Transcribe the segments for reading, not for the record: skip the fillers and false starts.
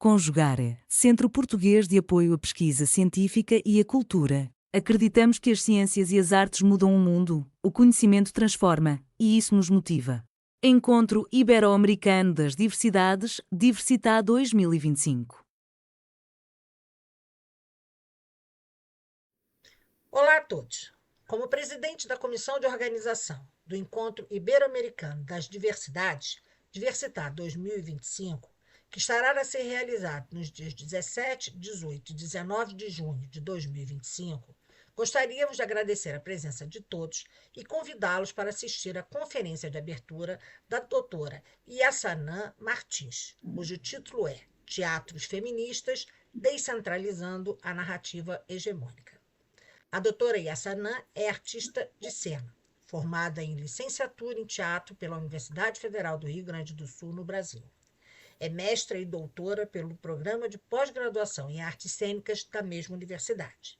Conjugare, Centro Português de Apoio à Pesquisa Científica e à Cultura. Acreditamos que as ciências e as artes mudam o mundo, o conhecimento transforma, e isso nos motiva. Encontro Ibero-Americano das Diversidades, Diversitá 2025. Olá a todos. Como presidente da Comissão de Organização do Encontro Ibero-Americano das Diversidades, Diversitá 2025, que estará a ser realizado nos dias 17, 18 e 19 de junho de 2025, gostaríamos de agradecer a presença de todos e convidá-los para assistir à conferência de abertura da doutora Yassanã Martins, cujo título é Teatros Feministas, Descentralizando a Narrativa Hegemônica. A doutora Yassanã é artista de cena, formada em licenciatura em teatro pela Universidade Federal do Rio Grande do Sul, no Brasil. É mestra e doutora pelo Programa de Pós-Graduação em Artes Cênicas da mesma universidade.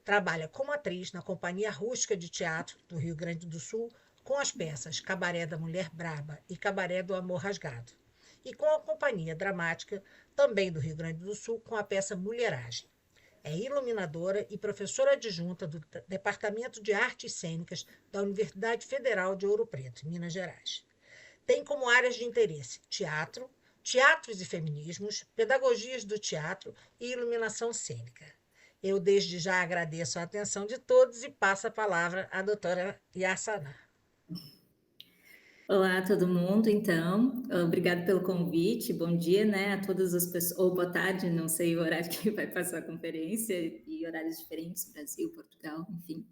Trabalha como atriz na Companhia Rústica de Teatro do Rio Grande do Sul com as peças Cabaré da Mulher Braba e Cabaré do Amor Rasgado. E com a Companhia Dramática, também do Rio Grande do Sul, com a peça Mulheragem. É iluminadora e professora adjunta do Departamento de Artes Cênicas da Universidade Federal de Ouro Preto, Minas Gerais. Tem como áreas de interesse teatro, teatros e feminismos, pedagogias do teatro e iluminação cênica. Eu desde já agradeço a atenção de todos e passo a palavra à doutora Yassanã. Olá, todo mundo, então, obrigado pelo convite, bom dia, né, a todas as pessoas, ou boa tarde, não sei o horário que vai passar a conferência, e horários diferentes, Brasil, Portugal, enfim.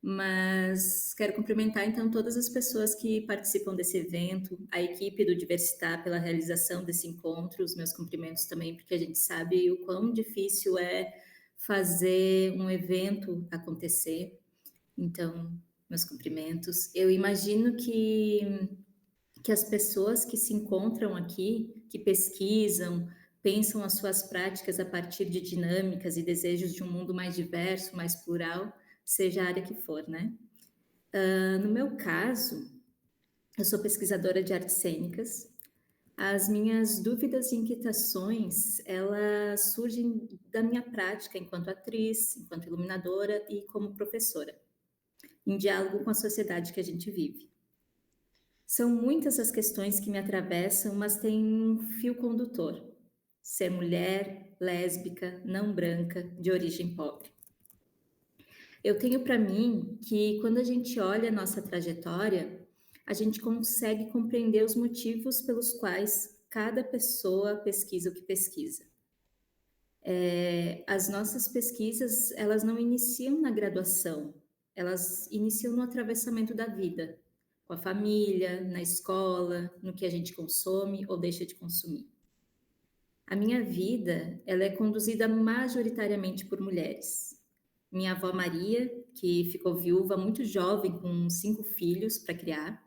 Mas quero cumprimentar, então, todas as pessoas que participam desse evento, a equipe do Diversitá pela realização desse encontro, os meus cumprimentos também, porque a gente sabe o quão difícil é fazer um evento acontecer, então, meus cumprimentos. Eu imagino que as pessoas que se encontram aqui, que pesquisam, pensam as suas práticas a partir de dinâmicas e desejos de um mundo mais diverso, mais plural, seja a área que for, né? No meu caso, eu sou pesquisadora de artes cênicas. As minhas dúvidas e inquietações, elas surgem da minha prática enquanto atriz, enquanto iluminadora e como professora, em diálogo com a sociedade que a gente vive. São muitas as questões que me atravessam, mas tem um fio condutor: ser mulher, lésbica, não branca, de origem pobre. Eu tenho para mim que quando a gente olha a nossa trajetória, a gente consegue compreender os motivos pelos quais cada pessoa pesquisa o que pesquisa. As nossas pesquisas, elas não iniciam na graduação, elas iniciam no atravessamento da vida, com a família, na escola, no que a gente consome ou deixa de consumir. A minha vida, ela é conduzida majoritariamente por mulheres. Minha avó Maria, que ficou viúva muito jovem, com 5 filhos para criar.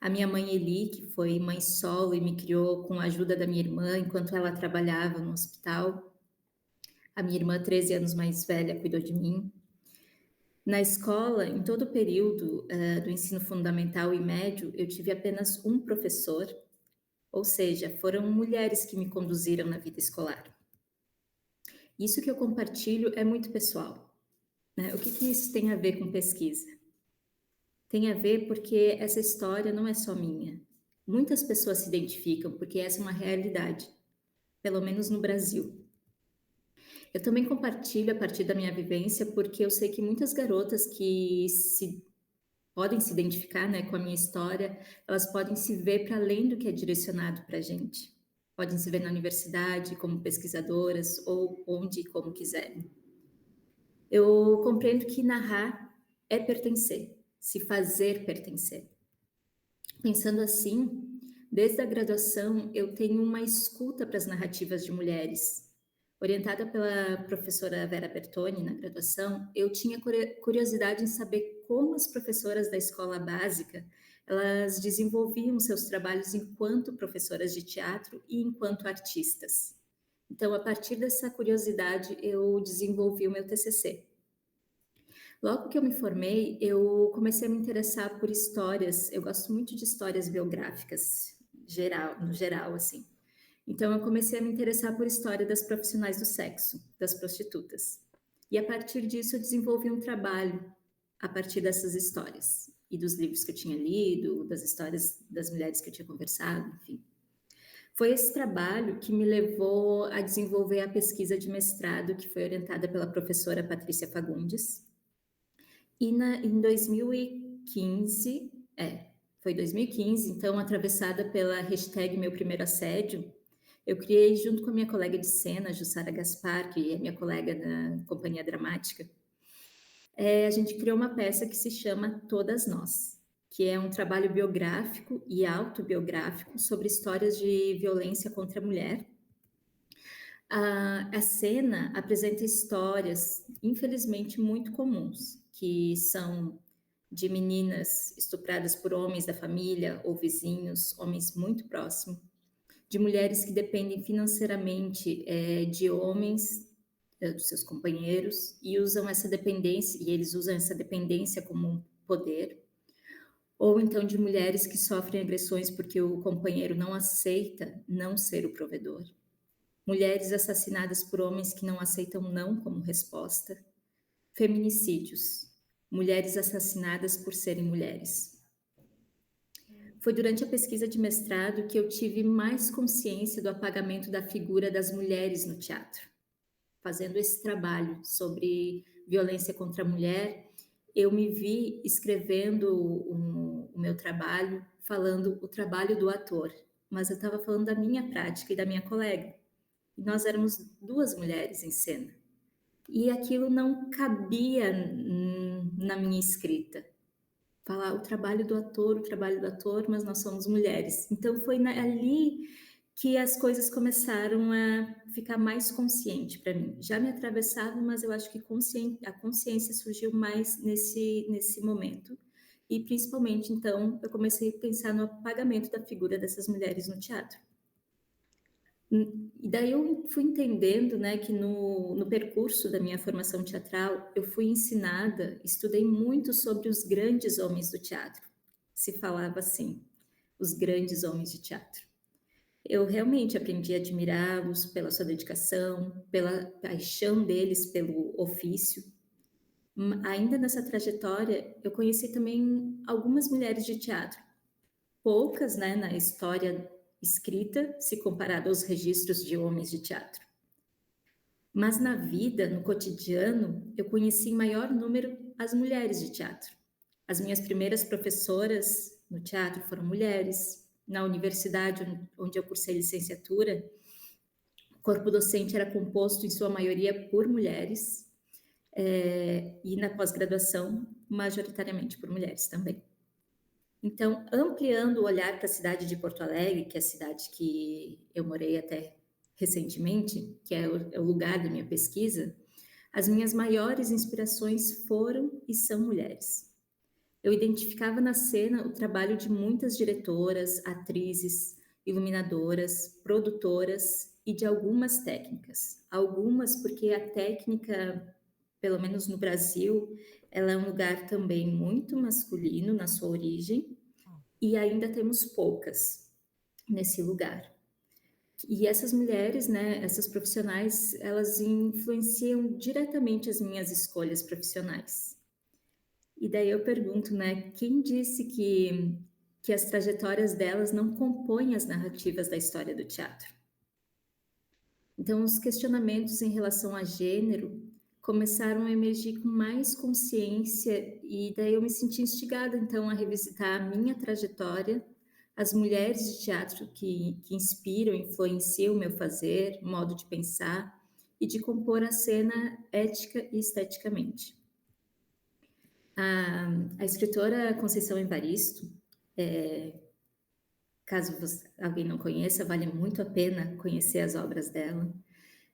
A minha mãe Eli, que foi mãe solo e me criou com a ajuda da minha irmã enquanto ela trabalhava no hospital. A minha irmã, 13 anos mais velha, cuidou de mim. Na escola, em todo o período do ensino fundamental e médio, eu tive apenas um professor, ou seja, foram mulheres que me conduziram na vida escolar. Isso que eu compartilho é muito pessoal, né? O que isso tem a ver com pesquisa? Tem a ver porque essa história não é só minha. Muitas pessoas se identificam porque essa é uma realidade, pelo menos no Brasil. Eu também compartilho a partir da minha vivência, porque eu sei que muitas garotas que podem se identificar, né, com a minha história, elas podem se ver para além do que é direcionado para a gente. Podem se ver na universidade, como pesquisadoras, ou onde e como quiserem. Eu compreendo que narrar é pertencer, se fazer pertencer. Pensando assim, desde a graduação, eu tenho uma escuta para as narrativas de mulheres. Orientada pela professora Vera Bertoni na graduação, eu tinha curiosidade em saber como as professoras da escola básica elas desenvolviam seus trabalhos enquanto professoras de teatro e enquanto artistas. Então, a partir dessa curiosidade, eu desenvolvi o meu TCC. Logo que eu me formei, eu comecei a me interessar por histórias. Eu gosto muito de histórias biográficas, no geral, assim. Então eu comecei a me interessar por história das profissionais do sexo, das prostitutas. E a partir disso eu desenvolvi um trabalho a partir dessas histórias e dos livros que eu tinha lido, das histórias das mulheres que eu tinha conversado, enfim. Foi esse trabalho que me levou a desenvolver a pesquisa de mestrado que foi orientada pela professora Patrícia Fagundes. E em 2015, foi 2015, então atravessada pela hashtag Meu Primeiro Assédio, eu criei junto com a minha colega de cena, Jussara Gaspar, que é minha colega da companhia dramática, a gente criou uma peça que se chama Todas Nós, que é um trabalho biográfico e autobiográfico sobre histórias de violência contra a mulher. A cena apresenta histórias, infelizmente, muito comuns, que são de meninas estupradas por homens da família ou vizinhos, homens muito próximos, de mulheres que dependem financeiramente de homens, dos seus companheiros, e usam essa dependência, e eles usam essa dependência como um poder, ou então de mulheres que sofrem agressões porque o companheiro não aceita não ser o provedor. Mulheres assassinadas por homens que não aceitam não como resposta. Feminicídios. Mulheres assassinadas por serem mulheres. Foi durante a pesquisa de mestrado que eu tive mais consciência do apagamento da figura das mulheres no teatro. Fazendo esse trabalho sobre violência contra a mulher, eu me vi escrevendo o meu trabalho, falando o trabalho do ator, mas eu estava falando da minha prática e da minha colega. E nós éramos duas mulheres em cena. E aquilo não cabia na minha escrita. Falar o trabalho do ator, mas nós somos mulheres. Então foi ali que as coisas começaram a ficar mais consciente para mim. Já me atravessava, mas eu acho que a consciência surgiu mais nesse momento. E principalmente, então, eu comecei a pensar no apagamento da figura dessas mulheres no teatro. E daí eu fui entendendo, né, que no percurso da minha formação teatral, eu fui ensinada, estudei muito sobre os grandes homens do teatro. Se falava assim, os grandes homens de teatro. Eu realmente aprendi a admirá-los pela sua dedicação, pela paixão deles pelo ofício. Ainda nessa trajetória, eu conheci também algumas mulheres de teatro. Poucas, né, na história escrita, se comparado aos registros de homens de teatro. Mas na vida, no cotidiano, eu conheci em maior número as mulheres de teatro. As minhas primeiras professoras no teatro foram mulheres. Na universidade, onde eu cursei licenciatura, o corpo docente era composto, em sua maioria, por mulheres, e na pós-graduação, majoritariamente por mulheres também. Então, ampliando o olhar para a cidade de Porto Alegre, que é a cidade que eu morei até recentemente, que é o lugar da minha pesquisa, as minhas maiores inspirações foram e são mulheres. Eu identificava na cena o trabalho de muitas diretoras, atrizes, iluminadoras, produtoras e de algumas técnicas. Algumas porque a técnica, pelo menos no Brasil, ela é um lugar também muito masculino na sua origem, e ainda temos poucas nesse lugar. E essas mulheres, né, essas profissionais, elas influenciam diretamente as minhas escolhas profissionais. E daí eu pergunto, né, quem disse que as trajetórias delas não compõem as narrativas da história do teatro? Então, os questionamentos em relação a gênero começaram a emergir com mais consciência e daí eu me senti instigada, então, a revisitar a minha trajetória, as mulheres de teatro que inspiram, influenciam o meu fazer, modo de pensar e de compor a cena ética e esteticamente. A escritora Conceição Evaristo, caso alguém não conheça, vale muito a pena conhecer as obras dela.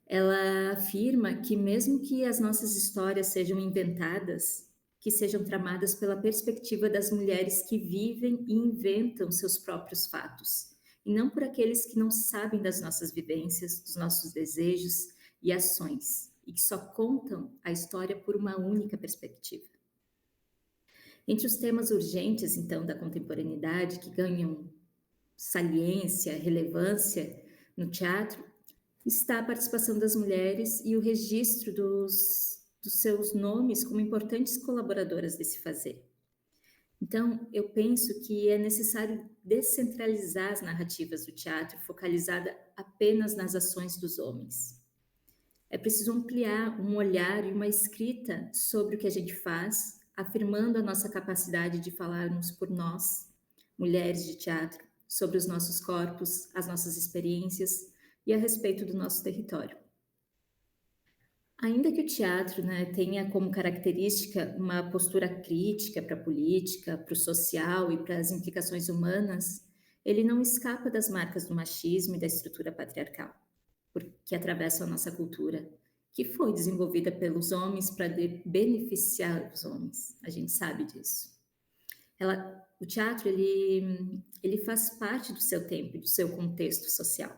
Ela afirma que mesmo que as nossas histórias sejam inventadas, que sejam tramadas pela perspectiva das mulheres que vivem e inventam seus próprios fatos, e não por aqueles que não sabem das nossas vivências, dos nossos desejos e ações, e que só contam a história por uma única perspectiva. Entre os temas urgentes, então, da contemporaneidade, que ganham saliência, relevância no teatro está a participação das mulheres e o registro dos seus nomes como importantes colaboradoras desse fazer. Então, eu penso que é necessário descentralizar as narrativas do teatro, focalizada apenas nas ações dos homens. É preciso ampliar um olhar e uma escrita sobre o que a gente faz, afirmando a nossa capacidade de falarmos por nós, mulheres de teatro, sobre os nossos corpos, as nossas experiências e a respeito do nosso território. Ainda que o teatro, né, tenha como característica uma postura crítica para a política, para o social e para as implicações humanas, ele não escapa das marcas do machismo e da estrutura patriarcal, que atravessam a nossa cultura, que foi desenvolvida pelos homens para beneficiar os homens. A gente sabe disso. O teatro, ele faz parte do seu tempo, do seu contexto social.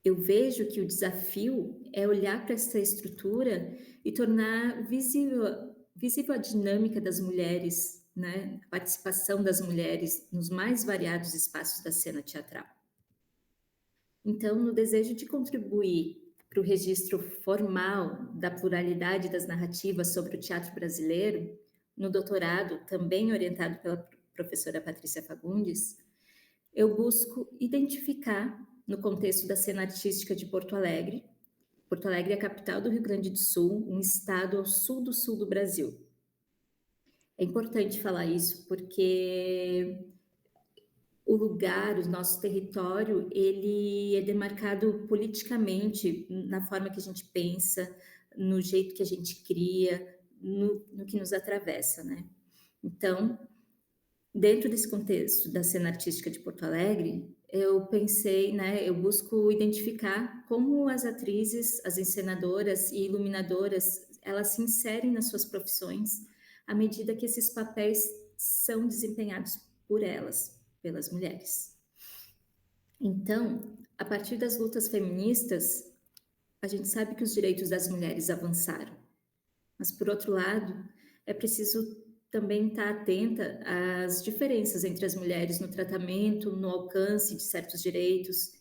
Eu vejo que o desafio é olhar para essa estrutura e tornar visível a dinâmica das mulheres, né? A participação das mulheres nos mais variados espaços da cena teatral. Então, no desejo de contribuir para o registro formal da pluralidade das narrativas sobre o teatro brasileiro, no doutorado, também orientado pela professora Patrícia Fagundes, eu busco identificar, no contexto da cena artística de Porto Alegre é a capital do Rio Grande do Sul, um estado ao sul do Brasil. É importante falar isso porque o lugar, o nosso território, ele é demarcado politicamente na forma que a gente pensa, no jeito que a gente cria, no que nos atravessa, né? Então, dentro desse contexto da cena artística de Porto Alegre, eu pensei, né, eu busco identificar como as atrizes, as encenadoras e iluminadoras, elas se inserem nas suas profissões à medida que esses papéis são desempenhados por elas, pelas mulheres. Então, a partir das lutas feministas, a gente sabe que os direitos das mulheres avançaram. Mas, por outro lado, é preciso também estar atenta às diferenças entre as mulheres no tratamento, no alcance de certos direitos,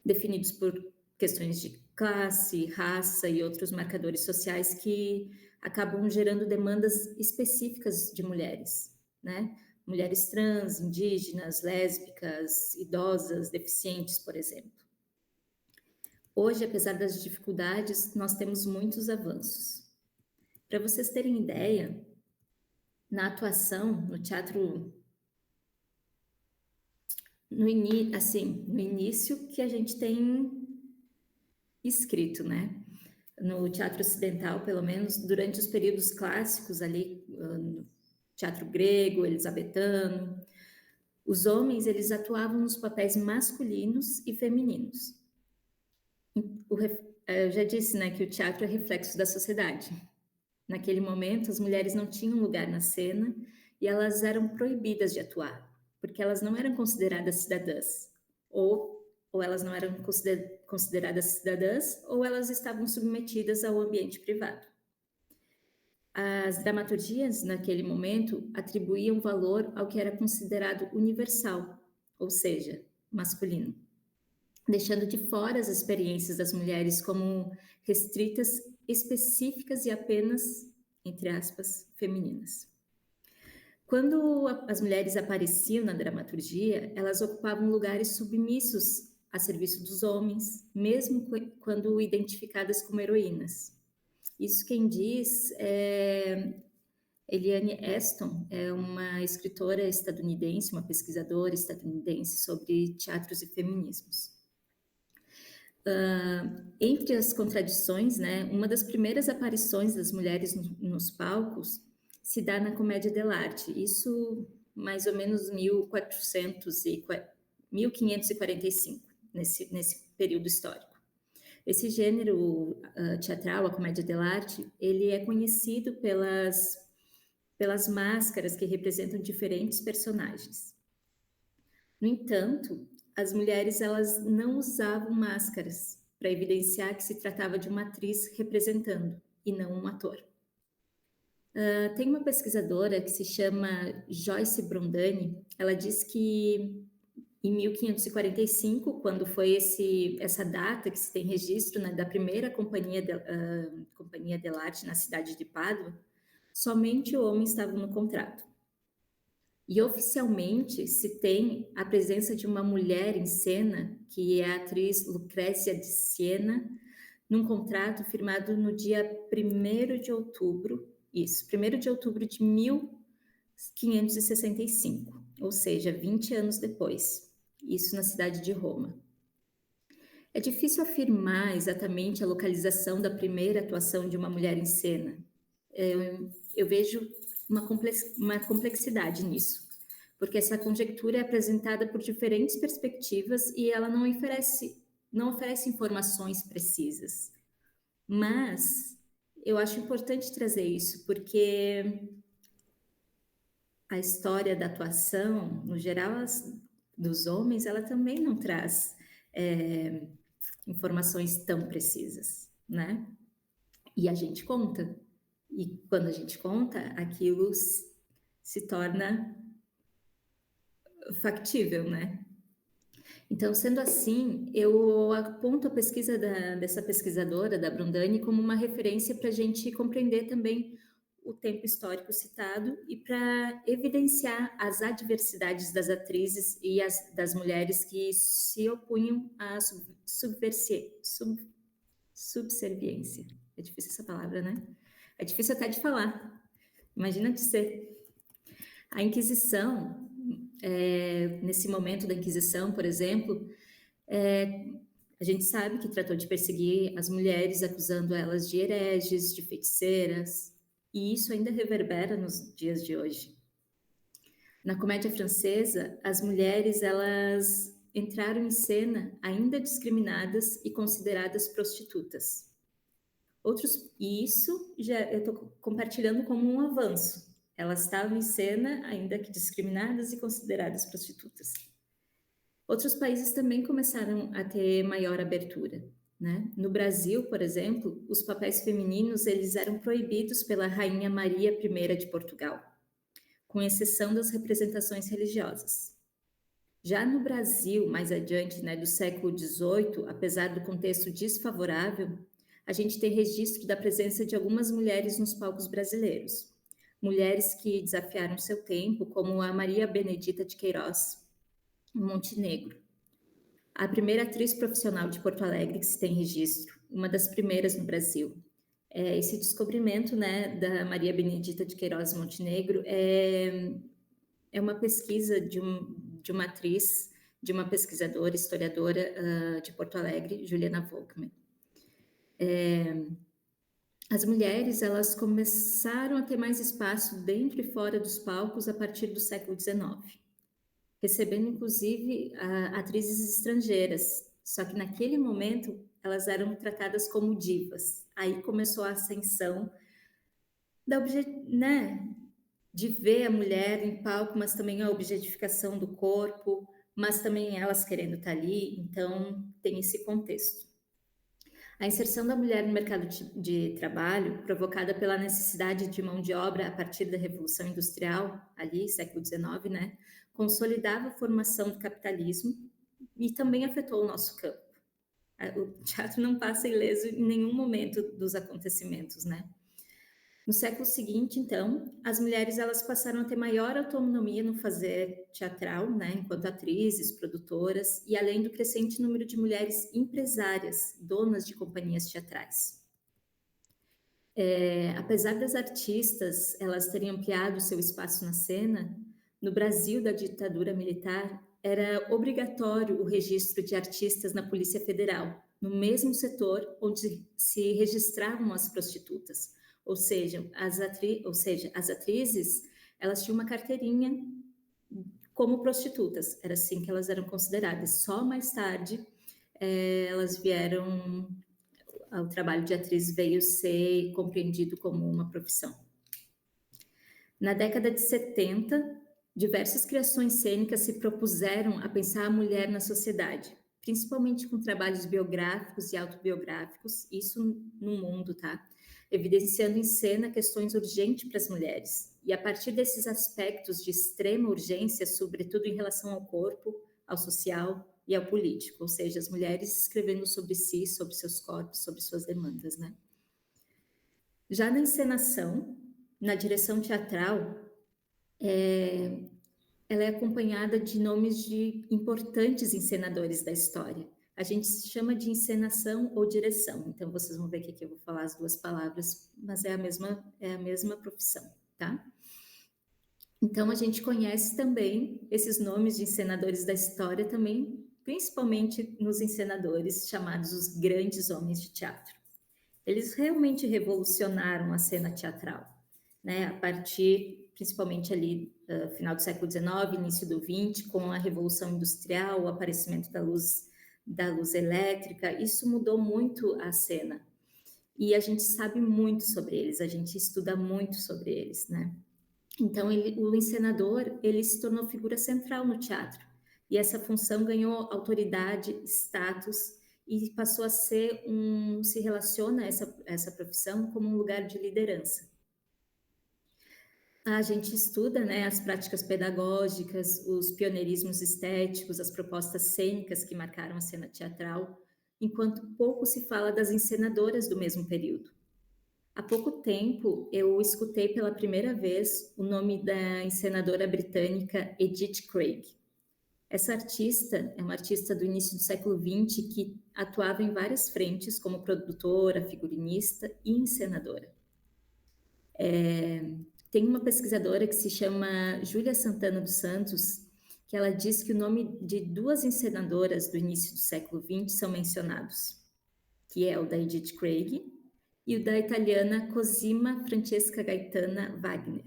definidos por questões de classe, raça e outros marcadores sociais que acabam gerando demandas específicas de mulheres, né? Mulheres trans, indígenas, lésbicas, idosas, deficientes, por exemplo. Hoje, apesar das dificuldades, nós temos muitos avanços. Para vocês terem ideia, na atuação, no teatro, no início que a gente tem escrito, né? No teatro ocidental, pelo menos, durante os períodos clássicos ali, no teatro grego, elisabetano, os homens, eles atuavam nos papéis masculinos e femininos. Eu já disse, né, que o teatro é reflexo da sociedade. Naquele momento, as mulheres não tinham lugar na cena e elas eram proibidas de atuar, porque elas não eram consideradas cidadãs, ou elas não eram consideradas cidadãs, ou elas estavam submetidas ao ambiente privado. As dramaturgias, naquele momento, atribuíam valor ao que era considerado universal, ou seja, masculino, deixando de fora as experiências das mulheres como restritas, específicas e apenas, entre aspas, femininas. Quando as mulheres apareciam na dramaturgia, elas ocupavam lugares submissos a serviço dos homens, mesmo quando identificadas como heroínas. Isso quem diz é Eliane Aston, é uma escritora estadunidense, uma pesquisadora estadunidense sobre teatros e feminismos. Entre as contradições, né, uma das primeiras aparições das mulheres nos palcos se dá na comédia dell'arte, isso mais ou menos 1545, nesse período histórico. Esse gênero teatral, a comédia dell'arte, ele é conhecido pelas máscaras que representam diferentes personagens. No entanto, as mulheres elas não usavam máscaras para evidenciar que se tratava de uma atriz representando e não um ator. Tem uma pesquisadora que se chama Joyce Brondani, ela diz que em 1545, quando foi essa data que se tem registro, né, da primeira companhia dell'arte na cidade de Pádua, somente homens estavam no contrato. E oficialmente se tem a presença de uma mulher em cena, que é a atriz Lucrécia de Siena, num contrato firmado no dia 1º de outubro, 1º de outubro de 1565, ou seja, 20 anos depois, isso na cidade de Roma. É difícil afirmar exatamente a localização da primeira atuação de uma mulher em cena. Eu vejo uma complexidade nisso, porque essa conjectura é apresentada por diferentes perspectivas e ela não oferece informações precisas. Mas eu acho importante trazer isso, porque a história da atuação, no geral, dos homens, ela também não traz informações tão precisas, né? E a gente conta. E quando a gente conta, aquilo se torna factível, né? Então, sendo assim, eu aponto a pesquisa dessa pesquisadora, da Brondani, como uma referência para a gente compreender também o tempo histórico citado e para evidenciar as adversidades das atrizes e das mulheres que se opunham à subserviência. É difícil essa palavra, né? É difícil até de falar. Imagina de ser. A Inquisição, nesse momento da Inquisição, por exemplo, a gente sabe que tratou de perseguir as mulheres, acusando elas de hereges, de feiticeiras, e isso ainda reverbera nos dias de hoje. Na comédia francesa, as mulheres, elas entraram em cena ainda discriminadas e consideradas prostitutas. E isso eu estou compartilhando como um avanço. Elas estavam em cena ainda que discriminadas e consideradas prostitutas. Outros países também começaram a ter maior abertura, né? No Brasil, por exemplo, os papéis femininos eles eram proibidos pela Rainha Maria I de Portugal, com exceção das representações religiosas. Já no Brasil, mais adiante, né, do século XVIII, apesar do contexto desfavorável, a gente tem registro da presença de algumas mulheres nos palcos brasileiros. Mulheres que desafiaram seu tempo, como a Maria Benedita de Queiroz, em Montenegro. A primeira atriz profissional de Porto Alegre que se tem registro, uma das primeiras no Brasil. Esse descobrimento, né, da Maria Benedita de Queiroz em Montenegro é uma pesquisa de uma atriz, de uma pesquisadora, historiadora de Porto Alegre, Juliana Volkmann. As mulheres, elas começaram a ter mais espaço dentro e fora dos palcos a partir do século XIX, recebendo, inclusive, atrizes estrangeiras, só que naquele momento elas eram tratadas como divas. Aí começou a ascensão de ver a mulher em palco, mas também a objetificação do corpo, mas também elas querendo estar ali, então tem esse contexto. A inserção da mulher no mercado de trabalho, provocada pela necessidade de mão de obra a partir da Revolução Industrial, ali, século XIX, né, consolidava a formação do capitalismo e também afetou o nosso campo. O teatro não passa ileso em nenhum momento dos acontecimentos, né? No século seguinte, então, as mulheres elas passaram a ter maior autonomia no fazer teatral, né, enquanto atrizes, produtoras, e além do crescente número de mulheres empresárias, donas de companhias teatrais. Apesar das artistas elas terem ampliado seu espaço na cena, no Brasil da ditadura militar era obrigatório o registro de artistas na Polícia Federal, no mesmo setor onde se registravam as prostitutas. Ou seja, as atrizes, elas tinham uma carteirinha como prostitutas, era assim que elas eram consideradas. Só mais tarde, elas vieram, o trabalho de atriz veio ser compreendido como uma profissão. Na década de 70, diversas criações cênicas se propuseram a pensar a mulher na sociedade, principalmente com trabalhos biográficos e autobiográficos, isso no mundo, tá? evidenciando em cena questões urgentes para as mulheres. E a partir desses aspectos de extrema urgência, sobretudo em relação ao corpo, ao social e ao político, ou seja, as mulheres escrevendo sobre si, sobre seus corpos, sobre suas demandas, né? Já na encenação, na direção teatral, ela é acompanhada de nomes de importantes encenadores da história. A gente chama de encenação ou direção, então vocês vão ver que aqui eu vou falar as duas palavras, mas é a mesma profissão, tá? Então a gente conhece também esses nomes de encenadores da história também, principalmente nos encenadores chamados os grandes homens de teatro. Eles realmente revolucionaram a cena teatral, né? A partir, principalmente ali, final do século XIX, início do XX, com a Revolução Industrial, o aparecimento da luz elétrica, isso mudou muito a cena. E a gente sabe muito sobre eles, a gente estuda muito sobre eles, né? Então, o encenador, ele se tornou figura central no teatro. E essa função ganhou autoridade, status, e passou a ser se relaciona essa profissão como um lugar de liderança. A gente estuda, né, as práticas pedagógicas, os pioneirismos estéticos, as propostas cênicas que marcaram a cena teatral, enquanto pouco se fala das encenadoras do mesmo período. Há pouco tempo, eu escutei pela primeira vez o nome da encenadora britânica Edith Craig. Essa artista é uma artista do início do século XX que atuava em várias frentes como produtora, figurinista e encenadora. Tem uma pesquisadora que se chama Júlia Santana dos Santos, que ela diz que o nome de duas encenadoras do início do século XX são mencionados, que é o da Edith Craig e o da italiana Cosima Francesca Gaetana Wagner,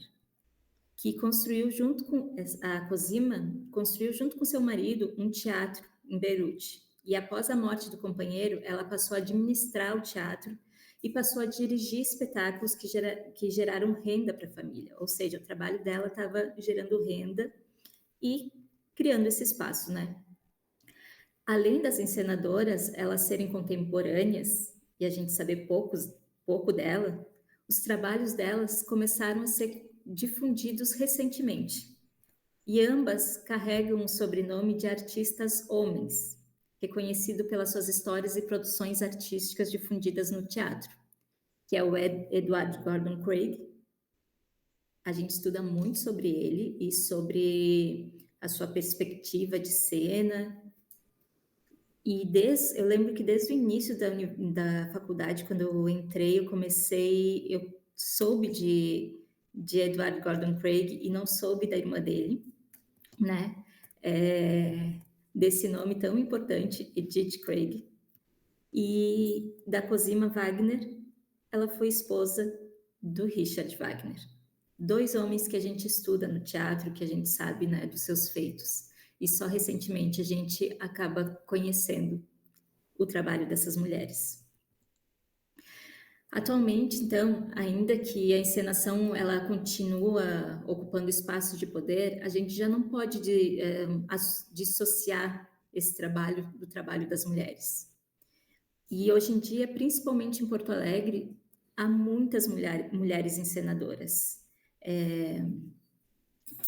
que construiu junto com a Cosima, construiu junto com seu marido um teatro em Beirute. E após a morte do companheiro, ela passou a administrar o teatro e passou a dirigir espetáculos que geraram renda para a família. Ou seja, o trabalho dela estava gerando renda e criando esse espaço, né? Além das encenadoras, elas serem contemporâneas e a gente saber pouco dela, os trabalhos delas começaram a ser difundidos recentemente. E ambas carregam o sobrenome de artistas homens, reconhecido pelas suas histórias e produções artísticas difundidas no teatro, que é o Edward Gordon Craig. A gente estuda muito sobre ele e sobre a sua perspectiva de cena. E eu lembro que desde o início da faculdade, quando eu entrei, eu soube de Edward Gordon Craig e não soube da irmã dele, né? Desse nome tão importante, Edith Craig. E da Cosima Wagner, ela foi esposa do Richard Wagner. Dois homens que a gente estuda no teatro, que a gente sabe, né, dos seus feitos. E só recentemente a gente acaba conhecendo o trabalho dessas mulheres. Atualmente, então, ainda que a encenação ela continua ocupando espaços de poder, a gente já não pode dissociar esse trabalho do trabalho das mulheres. E hoje em dia, principalmente em Porto Alegre, há muitas mulheres encenadoras.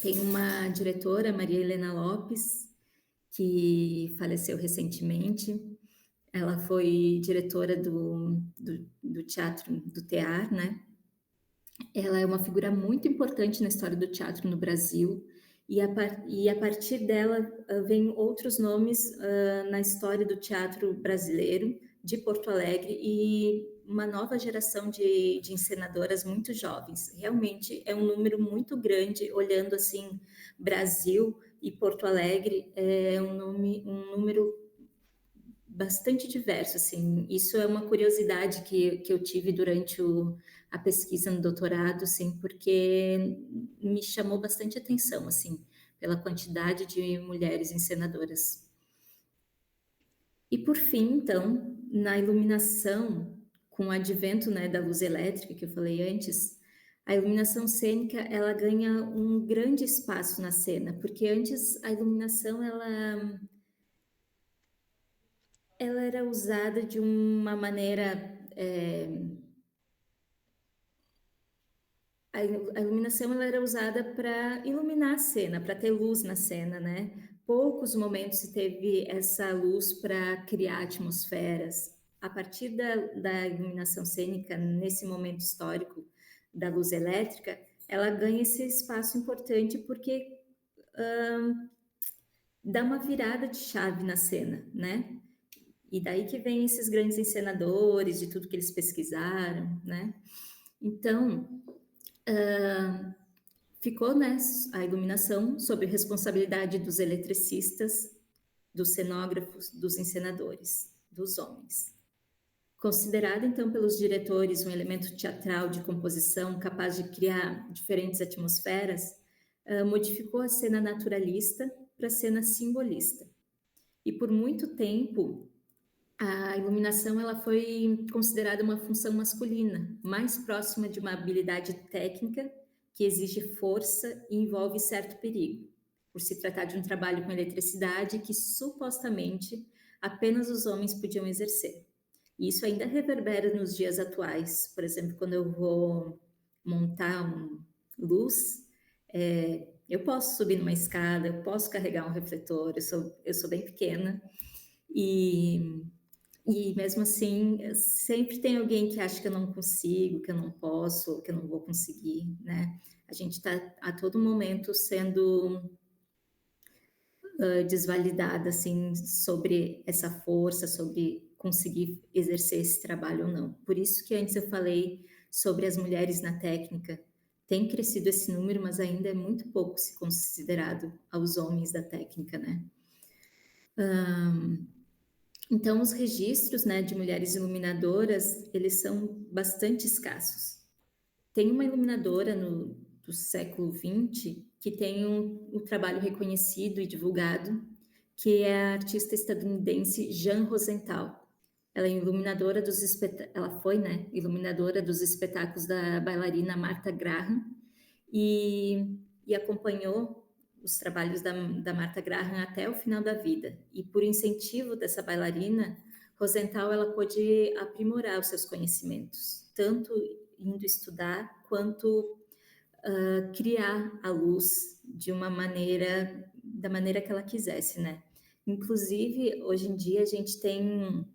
Tem uma diretora, Maria Helena Lopes, que faleceu recentemente. Ela foi diretora do teatro, do TEAR, né? Ela é uma figura muito importante na história do teatro no Brasil, e a partir dela vem outros nomes na história do teatro brasileiro, de Porto Alegre, e uma nova geração de encenadoras muito jovens. Realmente é um número muito grande, olhando assim, Brasil e Porto Alegre, é um número bastante diverso, assim. Isso é uma curiosidade que eu tive durante a pesquisa no doutorado, assim, porque me chamou bastante atenção, assim, pela quantidade de mulheres encenadoras. E por fim, então, na iluminação, com o advento, né, da luz elétrica que eu falei antes, a iluminação cênica ela ganha um grande espaço na cena, porque antes a iluminação ela era usada de uma maneira A iluminação ela era usada para iluminar a cena, para ter luz na cena, né? Poucos momentos se teve essa luz para criar atmosferas. A partir da iluminação cênica, nesse momento histórico da luz elétrica, ela ganha esse espaço importante porque dá uma virada de chave na cena, né? E daí que vem esses grandes encenadores, de tudo que eles pesquisaram, né? Então, ficou, né, a iluminação sob responsabilidade dos eletricistas, dos cenógrafos, dos encenadores, dos homens. Considerado, então, pelos diretores um elemento teatral de composição capaz de criar diferentes atmosferas, modificou a cena naturalista para a cena simbolista. E por muito tempo, a iluminação ela foi considerada uma função masculina, mais próxima de uma habilidade técnica que exige força e envolve certo perigo, por se tratar de um trabalho com eletricidade que supostamente apenas os homens podiam exercer. E isso ainda reverbera nos dias atuais. Por exemplo, quando eu vou montar uma luz, eu posso subir numa escada, eu posso carregar um refletor, eu sou bem pequena, e mesmo assim, sempre tem alguém que acha que eu não consigo, que eu não posso, que eu não vou conseguir, né? A gente está a todo momento sendo desvalidada, assim, sobre essa força, sobre conseguir exercer esse trabalho ou não. Por isso que antes eu falei sobre as mulheres na técnica. Tem crescido esse número, mas ainda é muito pouco se considerado aos homens da técnica, né? Então, os registros, né, de mulheres iluminadoras, eles são bastante escassos. Tem uma iluminadora do século XX que tem um trabalho reconhecido e divulgado, que é a artista estadunidense Jean Rosenthal. Ela é iluminadora ela foi, né, iluminadora dos espetáculos da bailarina Martha Graham e acompanhou os trabalhos da Martha Graham até o final da vida. E por incentivo dessa bailarina, Rosenthal ela pôde aprimorar os seus conhecimentos, tanto indo estudar quanto criar a luz de uma maneira, da maneira que ela quisesse, né? Inclusive, hoje em dia a gente tem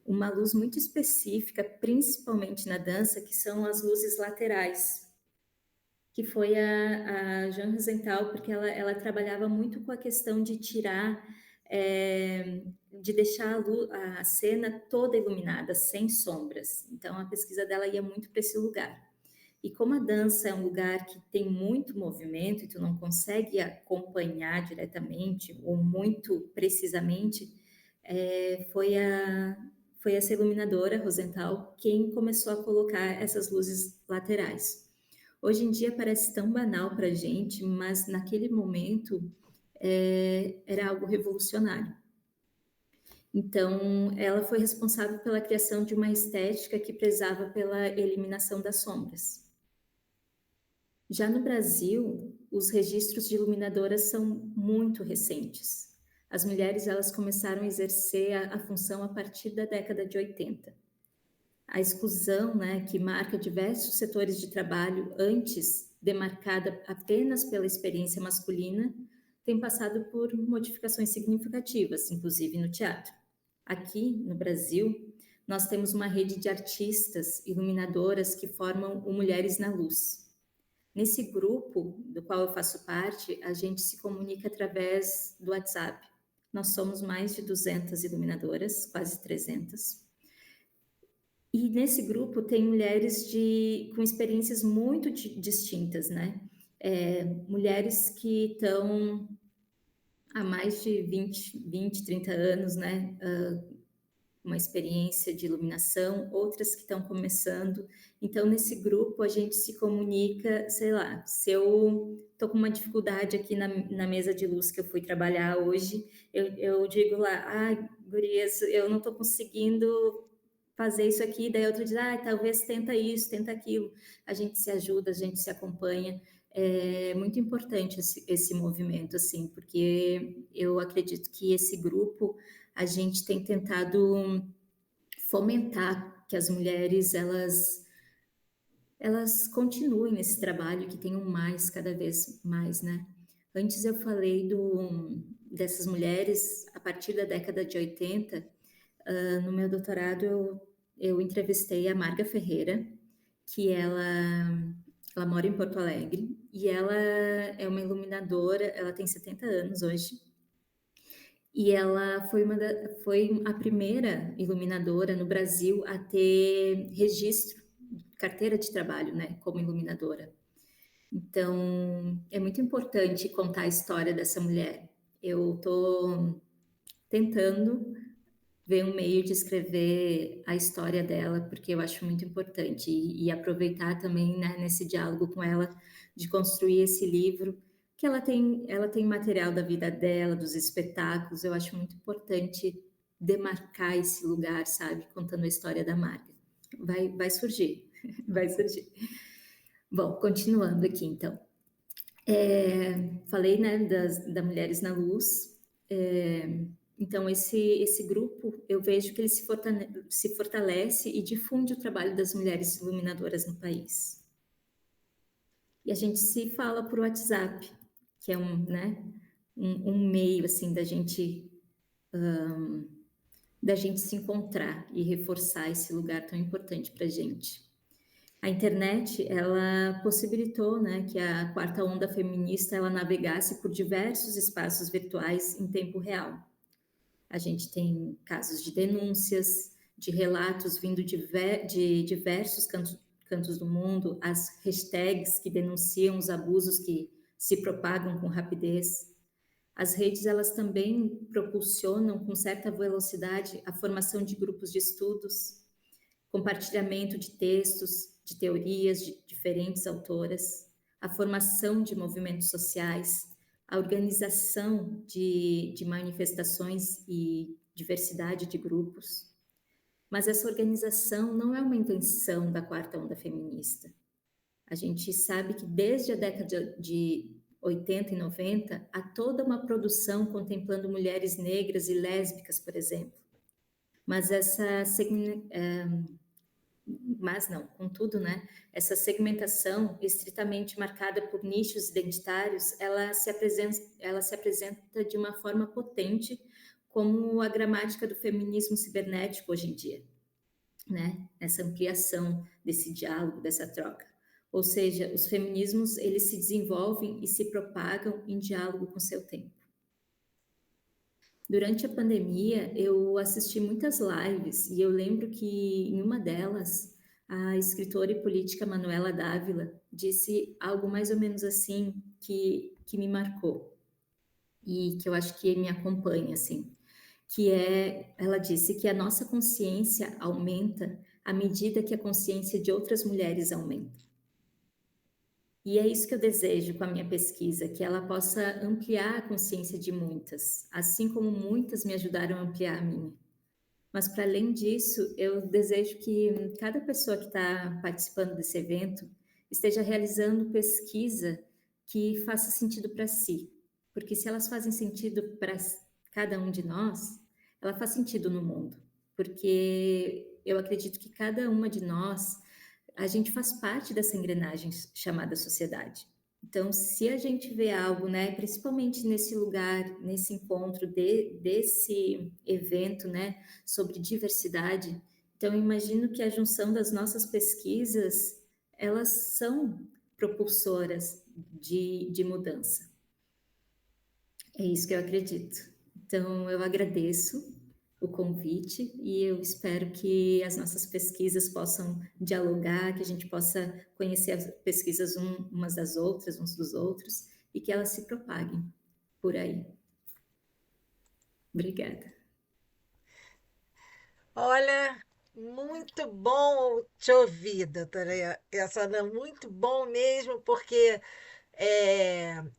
uma luz muito específica, principalmente na dança, que são as luzes laterais, que foi a Jean Rosenthal, porque ela trabalhava muito com a questão de tirar, de deixar a cena toda iluminada, sem sombras. Então, a pesquisa dela ia muito para esse lugar. E como a dança é um lugar que tem muito movimento e tu não consegue acompanhar diretamente ou muito precisamente, foi essa iluminadora, Rosenthal, quem começou a colocar essas luzes laterais. Hoje em dia parece tão banal para a gente, mas naquele momento era algo revolucionário. Então, ela foi responsável pela criação de uma estética que prezava pela eliminação das sombras. Já no Brasil, os registros de iluminadoras são muito recentes. As mulheres elas começaram a exercer a função a partir da década de 80. A exclusão, né, que marca diversos setores de trabalho antes demarcada apenas pela experiência masculina, tem passado por modificações significativas, inclusive no teatro. Aqui, no Brasil, nós temos uma rede de artistas iluminadoras que formam o Mulheres na Luz. Nesse grupo, do qual eu faço parte, a gente se comunica através do WhatsApp. Nós somos mais de 200 iluminadoras, quase 300. E nesse grupo tem mulheres com experiências muito distintas, né? Mulheres que estão há mais de 20, 30 anos, né? Uma experiência de iluminação, outras que estão começando. Então, nesse grupo, a gente se comunica, sei lá, se eu estou com uma dificuldade aqui na mesa de luz que eu fui trabalhar hoje, eu digo lá, gurias, eu não estou conseguindo fazer isso aqui, daí outro diz, talvez tenta isso, tenta aquilo. A gente se ajuda, a gente se acompanha. É muito importante esse movimento, assim, porque eu acredito que esse grupo a gente tem tentado fomentar que as mulheres elas continuem nesse trabalho, que tenham mais, cada vez mais, né? Antes eu falei dessas mulheres a partir da década de 80. No meu doutorado eu entrevistei a Marga Ferreira, que ela mora em Porto Alegre e ela é uma iluminadora, ela tem 70 anos hoje. E ela foi a primeira iluminadora no Brasil a ter registro, carteira de trabalho, né, como iluminadora. Então, é muito importante contar a história dessa mulher. Eu estou tentando ver um meio de escrever a história dela, porque eu acho muito importante, e aproveitar também, né, nesse diálogo com ela, de construir esse livro, que ela tem material da vida dela, dos espetáculos. Eu acho muito importante demarcar esse lugar, sabe, contando a história da Marga. Vai surgir, vai surgir. Bom, continuando aqui, então. Falei, né, da Mulheres na Luz. Então, esse grupo, eu vejo que ele se fortalece e difunde o trabalho das mulheres iluminadoras no país. E a gente se fala por WhatsApp, que é um meio, assim, da gente se encontrar e reforçar esse lugar tão importante para a gente. A internet, ela possibilitou, né, que a quarta onda feminista ela navegasse por diversos espaços virtuais em tempo real. A gente tem casos de denúncias, de relatos vindo de diversos cantos do mundo, as hashtags que denunciam os abusos que se propagam com rapidez. As redes, elas também propulsionam com certa velocidade a formação de grupos de estudos, compartilhamento de textos, de teorias de diferentes autoras, a formação de movimentos sociais, a organização de manifestações e diversidade de grupos. Mas essa organização não é uma invenção da quarta onda feminista. A gente sabe que desde a década de 80 e 90, há toda uma produção contemplando mulheres negras e lésbicas, por exemplo. Mas contudo, né, essa segmentação estritamente marcada por nichos identitários, ela se apresenta de uma forma potente como a gramática do feminismo cibernético hoje em dia, né? Essa ampliação desse diálogo, dessa troca. Ou seja, os feminismos, eles se desenvolvem e se propagam em diálogo com seu tempo. Durante a pandemia, eu assisti muitas lives e eu lembro que em uma delas, a escritora e política Manuela Dávila disse algo mais ou menos assim que me marcou e que eu acho que me acompanha, assim, ela disse que a nossa consciência aumenta à medida que a consciência de outras mulheres aumenta. E é isso que eu desejo com a minha pesquisa, que ela possa ampliar a consciência de muitas, assim como muitas me ajudaram a ampliar a minha. Mas, para além disso, eu desejo que cada pessoa que está participando desse evento esteja realizando pesquisa que faça sentido para si. Porque se elas fazem sentido para cada um de nós, ela faz sentido no mundo. Porque eu acredito que cada uma de nós, a gente faz parte dessa engrenagem chamada sociedade. Então, se a gente vê algo, né, principalmente nesse lugar, nesse encontro desse evento, né, sobre diversidade, então eu imagino que a junção das nossas pesquisas, elas são propulsoras de mudança. É isso que eu acredito. Então, eu agradeço o convite e eu espero que as nossas pesquisas possam dialogar, que a gente possa conhecer as pesquisas umas das outras, uns dos outros, e que elas se propaguem por aí. Obrigada. Olha, muito bom te ouvir, doutora Ana, muito bom mesmo, porque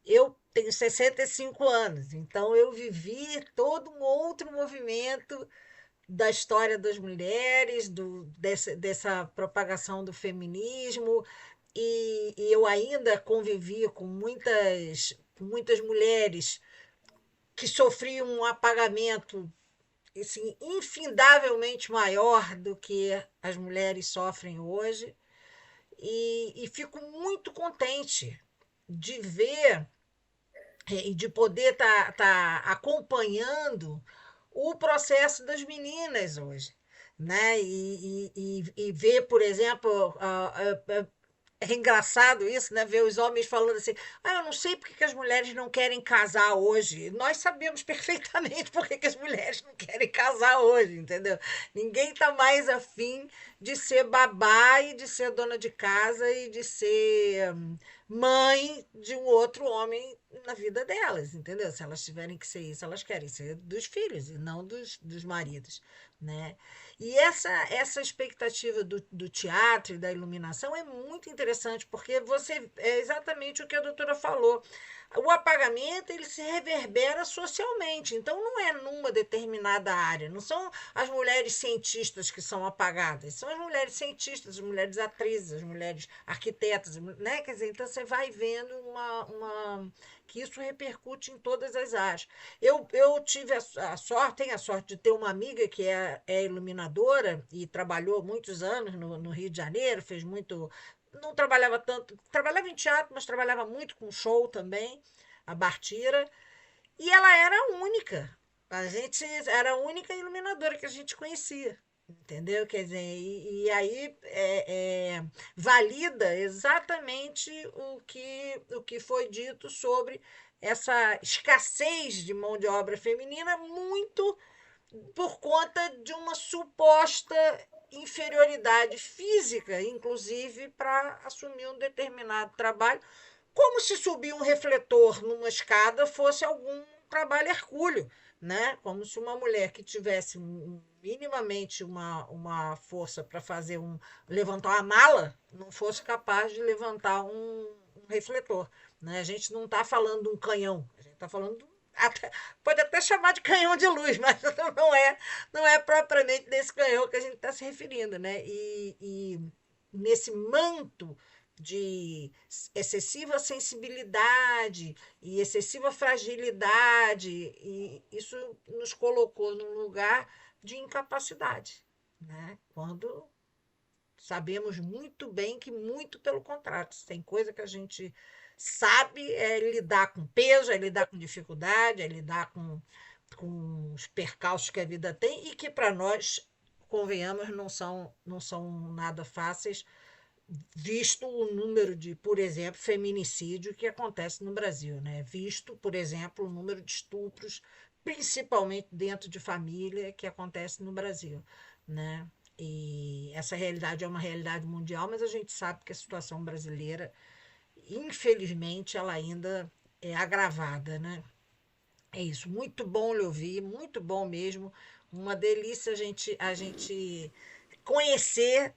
eu tenho 65 anos, então eu vivi todo um outro movimento da história das mulheres, dessa propagação do feminismo, e eu ainda convivi com muitas mulheres que sofriam um apagamento assim, infindavelmente maior do que as mulheres sofrem hoje. e fico muito contente de ver e de poder estar acompanhando o processo das meninas hoje, né? E ver, por exemplo, é engraçado isso, né? Ver os homens falando assim: ah, eu não sei porque que as mulheres não querem casar hoje. Nós sabemos perfeitamente porque que as mulheres não querem casar hoje, entendeu? Ninguém está mais afim de ser babá e de ser dona de casa e de ser mãe de um outro homem na vida delas, entendeu? Se elas tiverem que ser isso, elas querem ser dos filhos e não dos maridos, né? E essa expectativa do teatro e da iluminação é muito interessante, porque você é exatamente o que a doutora falou. O apagamento ele se reverbera socialmente, então não é numa determinada área, não são as mulheres cientistas que são apagadas, são as mulheres cientistas, as mulheres atrizes, as mulheres arquitetas, né? Quer dizer, então você vai vendo que isso repercute em todas as áreas. Eu tive a sorte, tenho a sorte de ter uma amiga que é iluminadora e trabalhou muitos anos no Rio de Janeiro, fez muito. Não trabalhava tanto, trabalhava em teatro, mas trabalhava muito com show também, a Bartira, e ela era a única. A gente era a única iluminadora que a gente conhecia. Entendeu? Quer dizer, e aí valida exatamente o que foi dito sobre essa escassez de mão de obra feminina, muito por conta de uma suposta inferioridade física, inclusive, para assumir um determinado trabalho, como se subir um refletor numa escada fosse algum trabalho hercúleo, né? Como se uma mulher que tivesse minimamente uma força para levantar uma mala não fosse capaz de levantar um refletor, né? A gente não está falando de um canhão, a gente está falando pode até chamar de canhão de luz, mas não é propriamente desse canhão que a gente está se referindo, né? E nesse manto de excessiva sensibilidade e excessiva fragilidade, e isso nos colocou num lugar de incapacidade, né? Quando sabemos muito bem que, muito pelo contrário, tem coisa que a gente sabe lidar com peso, é lidar com dificuldade, é lidar com os percalços que a vida tem e que para nós, convenhamos, não são nada fáceis, visto o número de, por exemplo, feminicídio que acontece no Brasil, né? Visto, por exemplo, o número de estupros, principalmente dentro de família, que acontece no Brasil, né? E essa realidade é uma realidade mundial, mas a gente sabe que a situação brasileira, infelizmente, ela ainda é agravada, né? É isso, muito bom lhe ouvir, muito bom mesmo, uma delícia a gente conhecer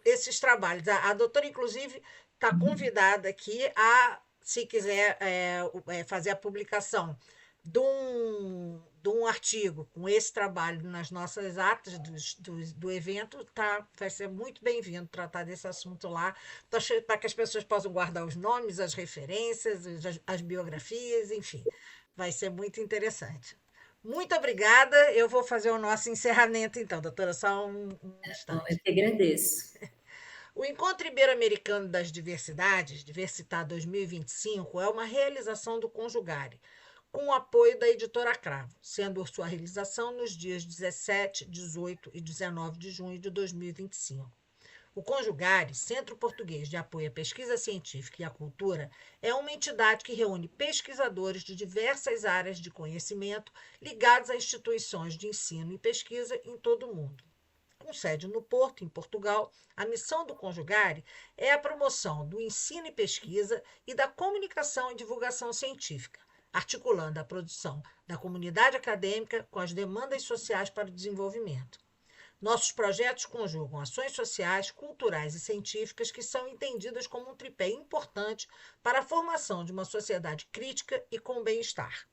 esses trabalhos. A doutora, inclusive, está convidada aqui se quiser fazer a publicação de um artigo com esse trabalho nas nossas atas do evento, vai ser muito bem-vindo tratar desse assunto lá, para que as pessoas possam guardar os nomes, as referências, as biografias, enfim. Vai ser muito interessante. Muito obrigada. Eu vou fazer o nosso encerramento, então, doutora, só um Bom, eu instante. que agradeço. O Encontro Ibero-Americano das Diversidades, Diversitar 2025, é uma realização do Conjugare, com o apoio da editora Cravo, sendo sua realização nos dias 17, 18 e 19 de junho de 2025. O Conjugare, Centro Português de Apoio à Pesquisa Científica e à Cultura, é uma entidade que reúne pesquisadores de diversas áreas de conhecimento ligados a instituições de ensino e pesquisa em todo o mundo. Com sede no Porto, em Portugal, a missão do Conjugare é a promoção do ensino e pesquisa e da comunicação e divulgação científica, articulando a produção da comunidade acadêmica com as demandas sociais para o desenvolvimento. Nossos projetos conjugam ações sociais, culturais e científicas que são entendidas como um tripé importante para a formação de uma sociedade crítica e com bem-estar.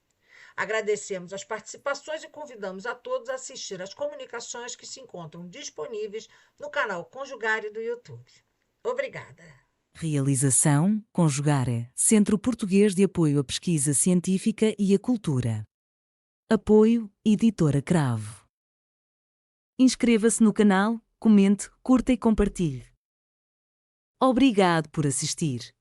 Agradecemos as participações e convidamos a todos a assistir às comunicações que se encontram disponíveis no canal Conjugare do YouTube. Obrigada. Realização: Conjugare, Centro Português de Apoio à Pesquisa Científica e à Cultura. Apoio: Editora Cravo. Inscreva-se no canal, comente, curta e compartilhe. Obrigado por assistir.